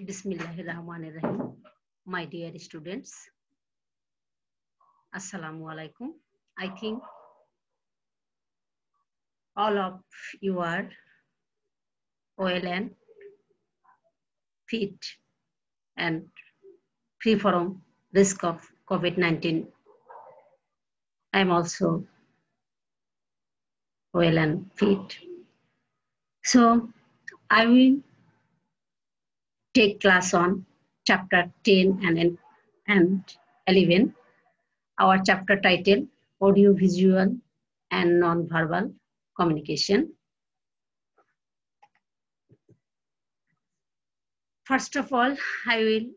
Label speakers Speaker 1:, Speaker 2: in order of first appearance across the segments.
Speaker 1: Bismillahirrahmanirrahim. My dear students, Assalamu alaikum. I think all of you are well and fit and free from risk of COVID-19. I am also well and fit. So I will take class on chapter 10 and 11. Our chapter title, Audio, Visual and Non-Verbal Communication. First of all, I will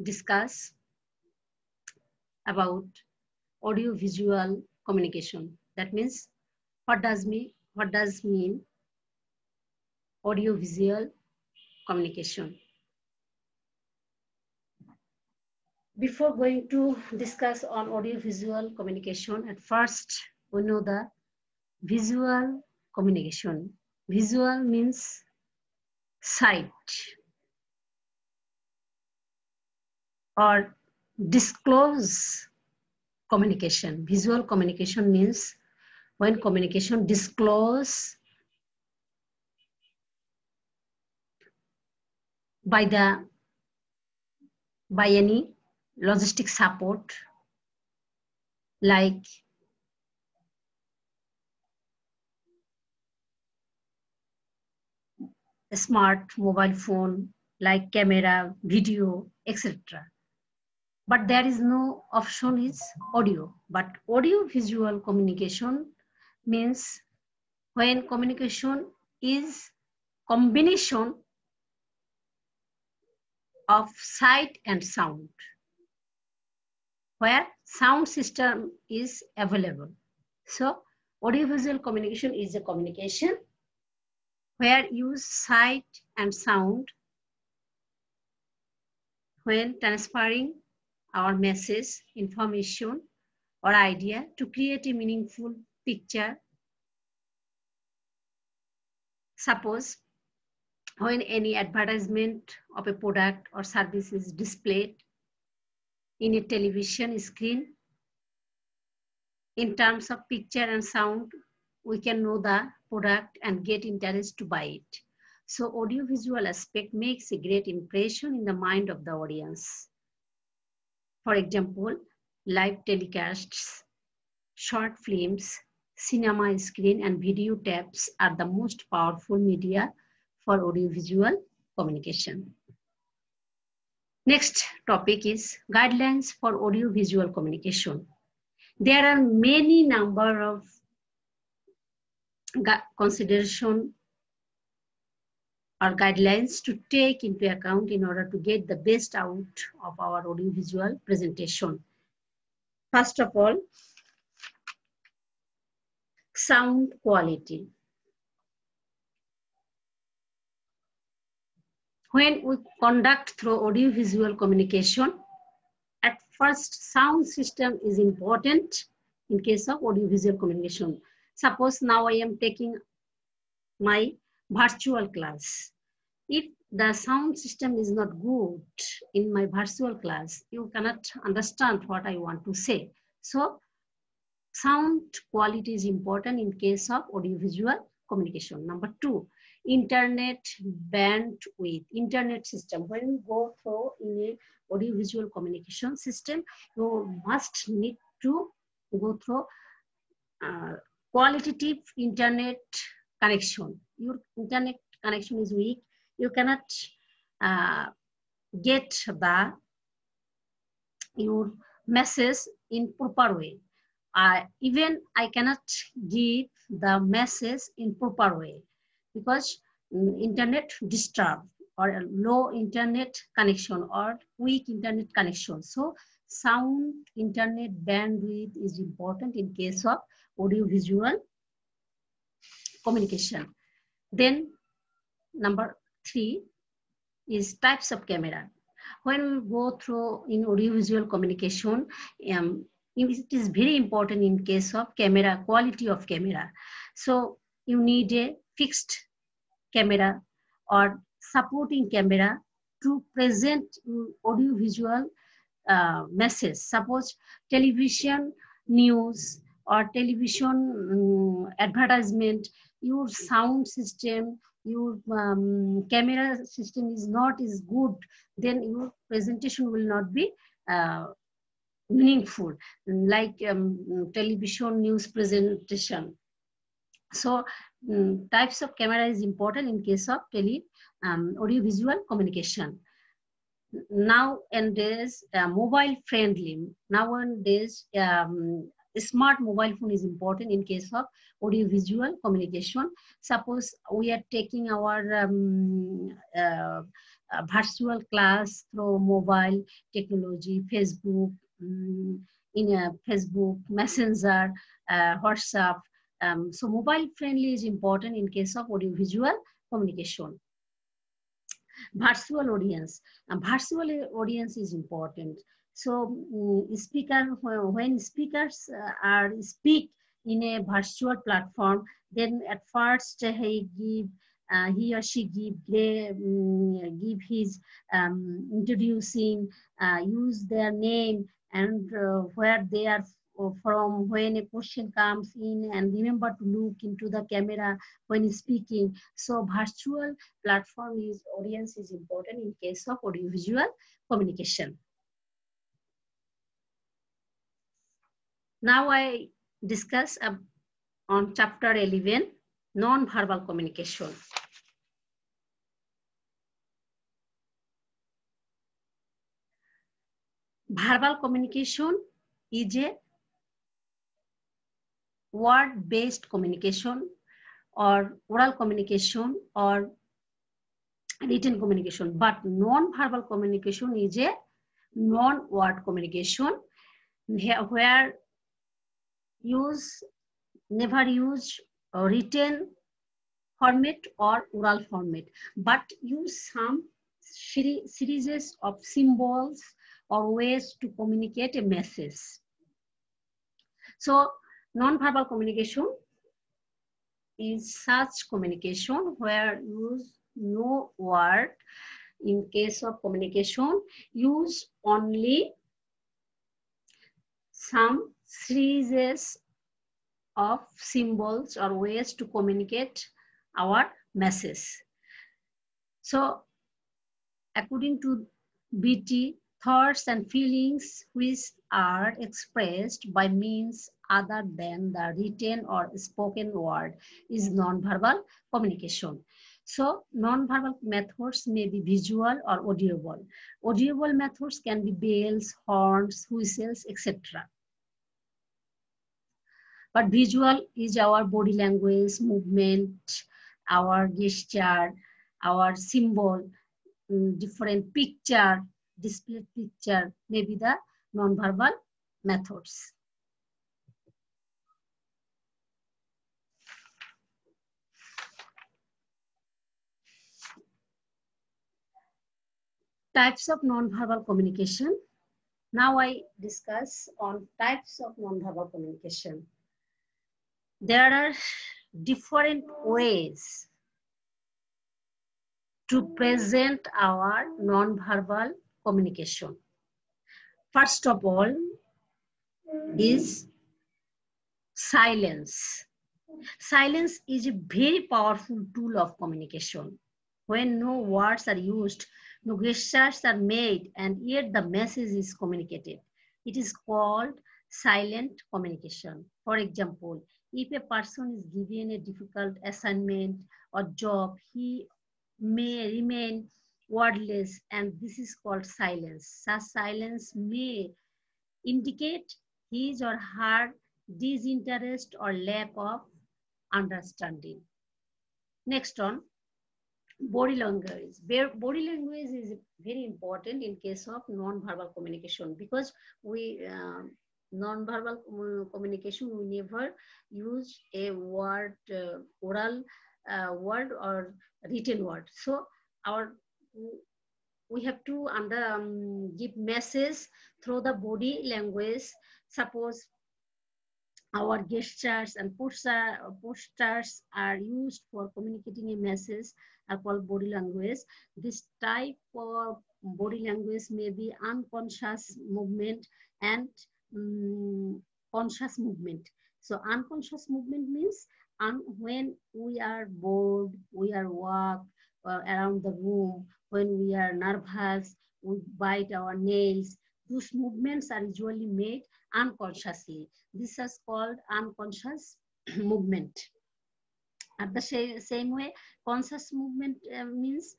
Speaker 1: discuss about audio-visual communication. That means, what does mean audio-visual communication? Before going to discuss on audio-visual communication, at first we know the visual communication. Visual means sight or disclose communication. Visual communication means when communication disclose by any logistic support like a smart mobile phone, like camera, video, etc. But there is no option is audio. But audio visual communication means when communication is combination of sight and sound, where sound system is available. So audiovisual communication is a communication where use sight and sound when transferring our message, information or idea to create a meaningful picture. Suppose when any advertisement of a product or service is displayed in a television screen, in terms of picture and sound, we can know the product and get interest to buy it. So audiovisual aspect makes a great impression in the mind of the audience. For example, live telecasts, short films, cinema screen and video tapes are the most powerful media for audiovisual communication. Next topic is guidelines for audiovisual communication. There are many number of consideration or guidelines to take into account in order to get the best out of our audiovisual presentation. First of all, sound quality. When we conduct through audiovisual communication, at first sound system is important in case of audiovisual communication. Suppose now I am taking my virtual class. If the sound system is not good in my virtual class, you cannot understand what I want to say. So sound quality is important in case of audiovisual communication. Number two, internet bandwidth, internet system. When you go through in a audiovisual communication system, you must need to go through qualitative internet connection. Your internet connection is weak, you cannot get your message in proper way. Even I cannot give the message in proper way because internet disturbed or a low internet connection or weak internet connection. So sound internet bandwidth is important in case of audiovisual communication. Then number three is types of camera. When we go through in audiovisual communication, it is very important in case of camera, quality of camera. So you need a fixed camera or supporting camera to present audio-visual message. Suppose television news or television advertisement, your sound system, your camera system is not as good, then your presentation will not be meaningful, like television news presentation. So types of camera is important in case of audio-visual communication. Nowadays, mobile friendly. Nowadays, smart mobile phone is important in case of audio-visual communication. Suppose we are taking our virtual class through mobile technology, Facebook, Facebook Messenger, WhatsApp. So mobile friendly is important in case of audio-visual communication. Virtual audience. Virtual audience is important. So when speakers are speak in a virtual platform, then at first he or she give his introducing, use their name and where they are from when a question comes in, and remember to look into the camera when speaking. So virtual platform audience is important in case of audiovisual communication. Now I discuss on chapter 11, non-verbal communication. Verbal communication is a word-based communication or oral communication or written communication, but non-verbal communication is a non-word communication where never use written format or oral format, but use some series of symbols or ways to communicate a message. So non-verbal communication is such communication where use no word. In case of communication, use only some series of symbols or ways to communicate our message. So according to Beatty, thoughts and feelings which are expressed by means other than the written or spoken word is non-verbal communication. So non-verbal methods may be visual or audible. Audible methods can be bells, horns, whistles, etc. But visual is our body language, movement, our gesture, our symbol, different picture, displayed picture, maybe the non-verbal methods. Types of non-verbal communication. Now I discuss on types of non-verbal communication. There are different ways to present our non-verbal communication. First of all is silence. Silence is a very powerful tool of communication. When no words are used, no gestures are made, and yet the message is communicated. It is called silent communication. For example, if a person is given a difficult assignment or job, he may remain wordless, and this is called silence. Such silence may indicate his or her disinterest or lack of understanding. Next on, body language. Body language is very important in case of non-verbal communication, because we non-verbal communication, we never use a word, oral word or written word. So we have to give message through the body language. Suppose Our gestures and postures are used for communicating a message are called body language. This type of body language may be unconscious movement and conscious movement. So unconscious movement means when we are bored, we are walk around the room, when we are nervous, we bite our nails. Those movements are usually made unconsciously. This is called unconscious movement. At the same way, conscious movement means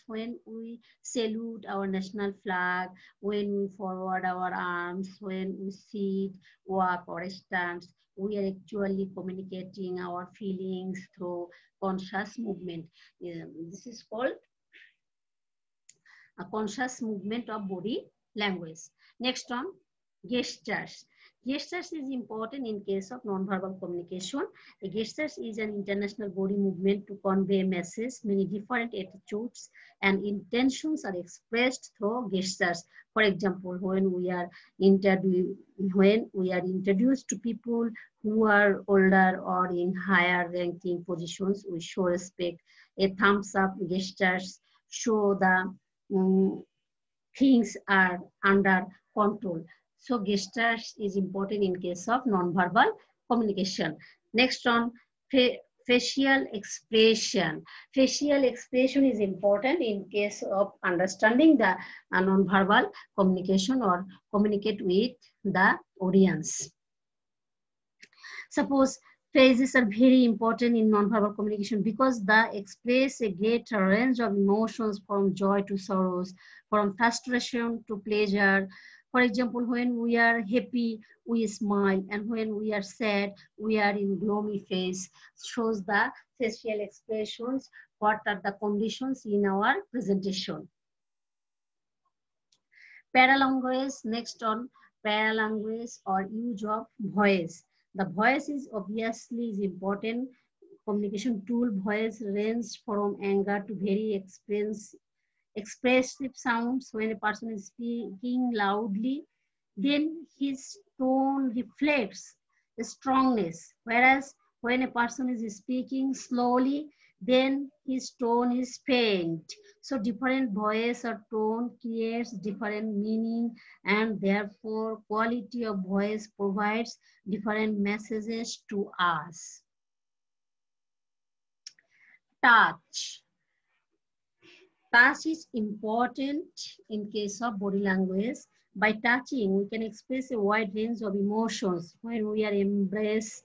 Speaker 1: when we salute our national flag, when we forward our arms, when we sit, walk, or stand. We are actually communicating our feelings through conscious movement. This is called a conscious movement of body language. Next one, gestures. Gestures is important in case of non-verbal communication. The gestures is an international body movement to convey a message. Many different attitudes and intentions are expressed through gestures. For example, when we are introduced to people who are older or in higher ranking positions, we show respect. A thumbs up gestures show the things are under control. So gestures is important in case of non-verbal communication. Next on facial expression. Facial expression is important in case of understanding the non-verbal communication or communicate with the audience. Suppose phrases are very important in non-verbal communication because they express a great range of emotions from joy to sorrows, from frustration to pleasure. For example, when we are happy, we smile, and when we are sad, we are in gloomy face. Shows the facial expressions, what are the conditions in our presentation. Paralanguage, next on paralanguage or use of voice. The voice is obviously is important communication tool. Voice range from anger to very expressive sounds. When a person is speaking loudly, then his tone reflects the strongness. Whereas when a person is speaking slowly, then his tone is faint. So different voice or tone creates different meaning, and therefore quality of voice provides different messages to us. Touch. Touch is important in case of body language. By touching, we can express a wide range of emotions. When we are embrace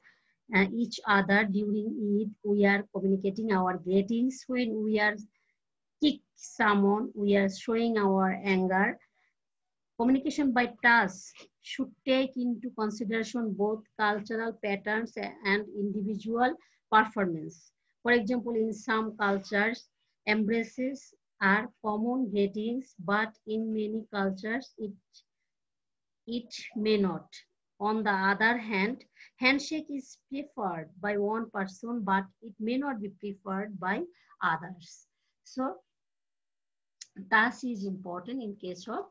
Speaker 1: each other during it, we are communicating our greetings. When we are kick someone, we are showing our anger. Communication by touch should take into consideration both cultural patterns and individual performance. For example, in some cultures, embraces are common greetings, but in many cultures, it may not. On the other hand, handshake is preferred by one person, but it may not be preferred by others. So, touch is important in case of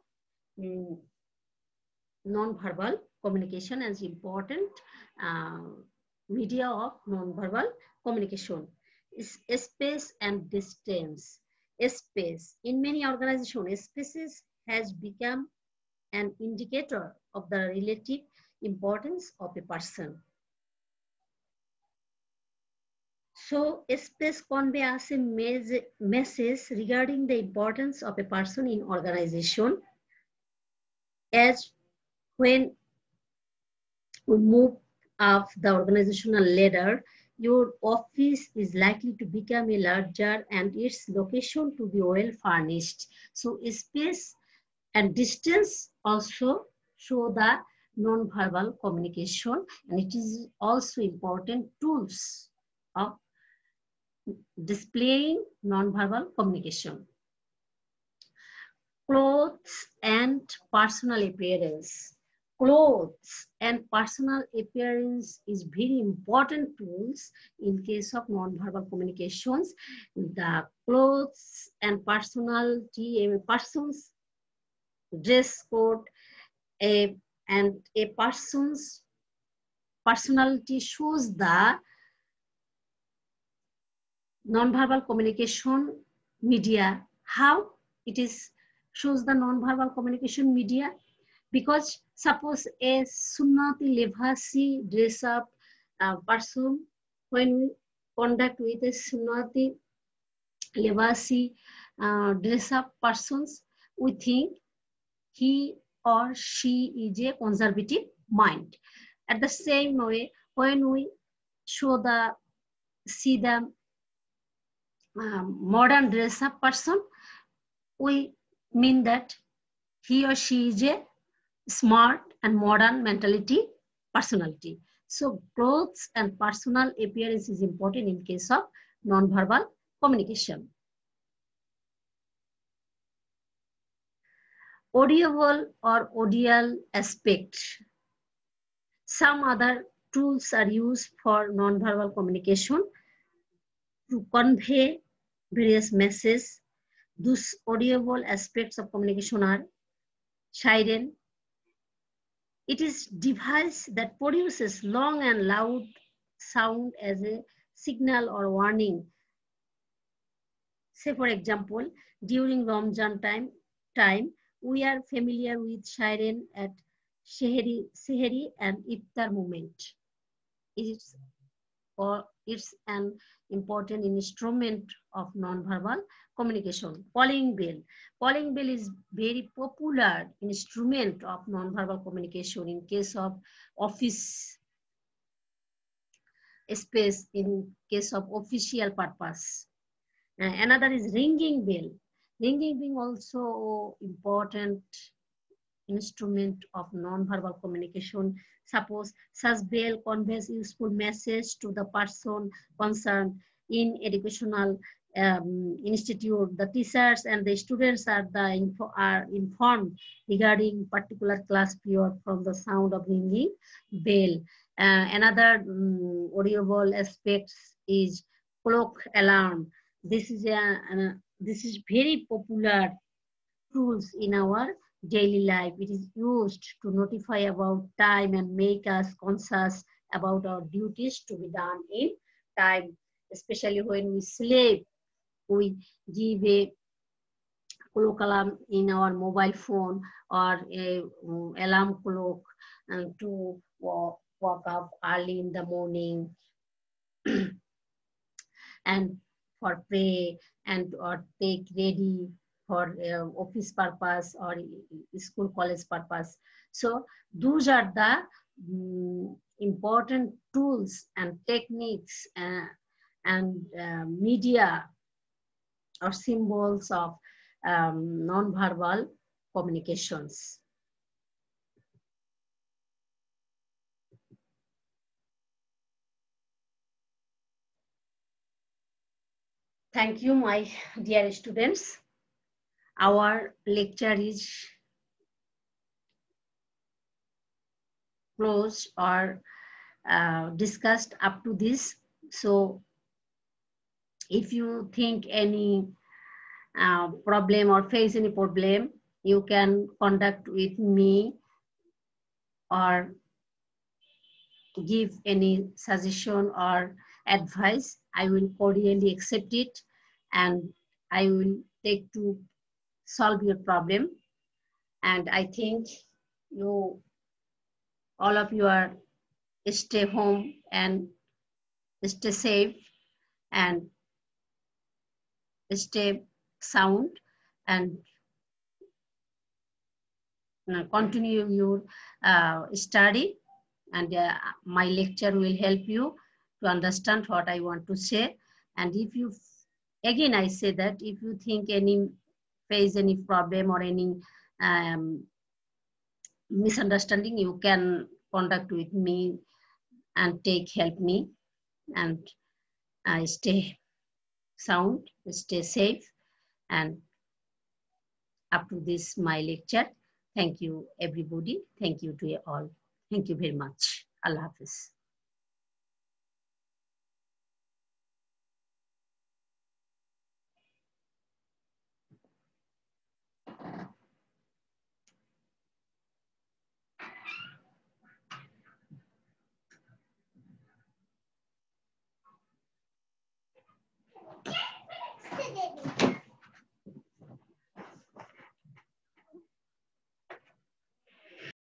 Speaker 1: non-verbal communication as important media of non-verbal communication. Space and distance. Space. In many organizations, spaces has become an indicator of the relative importance of a person. So space convey us a message regarding the importance of a person in organization. As when we move up the organizational ladder, your office is likely to become a larger and its location to be well furnished. So space and distance also show the non-verbal communication, and it is also important tools of displaying non-verbal communication. Clothes and personal appearance. Clothes and personal appearance is very important tools in case of non-verbal communications. The clothes and personality, a person's dress code, and a person's personality shows the non-verbal communication media. How it is shows the non-verbal communication media? Because suppose a Sunnati Levasi dress up person, when we conduct with a Sunnati Levasi dress up persons, we think he or she is a conservative mind. At the same way, when we see the modern dress up person, we mean that he or she is a smart and modern mentality personality. So clothes and personal appearance is important in case of non-verbal communication. Audible or audial aspect. Some other tools are used for non-verbal communication to convey various messages. Those audible aspects of communication are siren. It is a device that produces long and loud sound as a signal or warning. Say for example, during Ramzan time, we are familiar with siren at Sehri and Iftar moment. It's an important instrument of non-verbal communication. Calling bell. Calling bell is very popular instrument of non-verbal communication in case of office space, in case of official purpose. Another is ringing bell. Ringing being also important instrument of non-verbal communication. Suppose such bell conveys useful message to the person concerned. In educational institute, the teachers and the students are informed regarding particular class period from the sound of ringing bell. Another audible aspect is clock alarm. This is very popular tools in our daily life. It is used to notify about time and make us conscious about our duties to be done in time. Especially when we sleep, we give a clock alarm in our mobile phone or a alarm clock to wake up early in the morning and for pray and or take ready for office purpose or school college purpose. So those are the important tools and techniques and media or symbols of non-verbal communications. Thank you, my dear students. Our lecture is closed or discussed up to this. So if you think any problem or face any problem, you can contact with me or give any suggestion or advice. I will cordially accept it and I will take to solve your problem. And I think all of you are stay home and stay safe and stay sound and continue your study, and my lecture will help you to understand what I want to say. And if you, again I say that if you think face any problem or any misunderstanding, you can contact with me and help me, and stay sound, stay safe, and up to this my lecture. Thank you everybody. Thank you to you all. Thank you very much. Allah Hafiz.